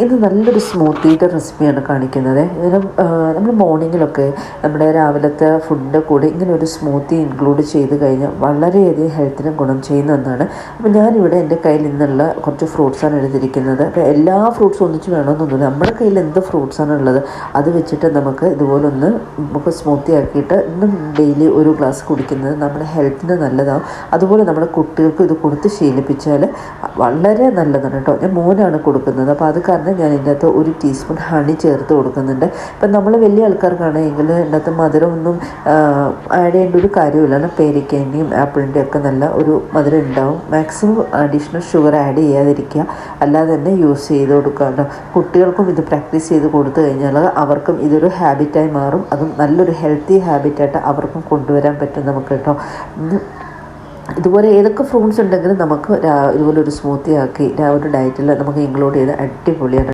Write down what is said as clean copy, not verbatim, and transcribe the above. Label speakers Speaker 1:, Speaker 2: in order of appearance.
Speaker 1: ഇത് നല്ലൊരു സ്മൂത്തിയുടെ റെസിപ്പിയാണ് കാണിക്കുന്നത്. ഇതിനും നമ്മൾ മോർണിംഗിലൊക്കെ നമ്മുടെ രാവിലത്തെ ഫുഡിൻ്റെ കൂടെ ഇങ്ങനെ ഒരു സ്മൂത്തി ഇൻക്ലൂഡ് ചെയ്ത് കഴിഞ്ഞാൽ വളരെയധികം ഹെൽത്തിന് ഗുണം ചെയ്യുന്ന ഒന്നാണ്. അപ്പോൾ ഞാനിവിടെ എൻ്റെ കയ്യിൽ നിന്നുള്ള കുറച്ച് ഫ്രൂട്ട്സാണ് എടുത്തിരിക്കുന്നത്. അപ്പോൾ എല്ലാ ഫ്രൂട്ട്സും ഒന്നിച്ച് വേണമെന്നൊന്നുമില്ല, നമ്മുടെ കയ്യിൽ എന്ത് ഫ്രൂട്ട്സാണ് ഉള്ളത് അത് വെച്ചിട്ട് നമുക്ക് സ്മൂത്തി ആക്കിയിട്ട് ഇന്നും ഡെയിലി ഒരു ഗ്ലാസ് കുടിക്കുന്നത് നമ്മുടെ ഹെൽത്തിന് നല്ലതാവും. അതുപോലെ നമ്മുടെ കുട്ടികൾക്ക് ഇത് കൊടുത്ത് ശീലിപ്പിച്ചാൽ വളരെ നല്ലതാണ് കേട്ടോ. ഞാൻ മോനാണ് കൊടുക്കുന്നത്, അപ്പോൾ അത് കാരണം ഞാൻ ഇതിൻ്റെ അകത്ത് 1 ടീസ്പൂൺ ഹണി ചേർത്ത് കൊടുക്കുന്നുണ്ട്. ഇപ്പം നമ്മൾ വലിയ ആൾക്കാർക്കാണെങ്കിൽ ഇതിൻ്റെ അകത്ത് മധുരമൊന്നും ആഡ് ചെയ്യേണ്ട ഒരു കാര്യമില്ല. പേരയ്ക്കേൻ്റെയും ആപ്പിളിൻ്റെയും ഒക്കെ നല്ല ഒരു മധുരം ഉണ്ടാവും. മാക്സിമം അഡീഷണൽ ഷുഗർ ആഡ് ചെയ്യാതിരിക്കുക, അല്ലാതെ തന്നെ യൂസ് ചെയ്ത് കൊടുക്കുക കേട്ടോ. കുട്ടികൾക്കും ഇത് പ്രാക്ടീസ് ചെയ്ത് കൊടുത്തു കഴിഞ്ഞാൽ അവർക്കും ഇതൊരു ഹാബിറ്റായി മാറും. അതും നല്ലൊരു ഹെൽത്തി ഹാബിറ്റായിട്ട് അവർക്കും കൊണ്ടുവരാൻ പറ്റും നമുക്ക് കേട്ടോ. ഇതുപോലെ ഏതൊക്കെ ഫ്രൂട്ട്സ് ഉണ്ടെങ്കിലും നമുക്ക് ഇതുപോലെ ഒരു സ്മൂത്തി ആക്കി ഒരു ഡയറ്റിൽ നമുക്ക് ഇൻക്ലൂഡ് ചെയ്ത് അടിപൊളിയാണ്.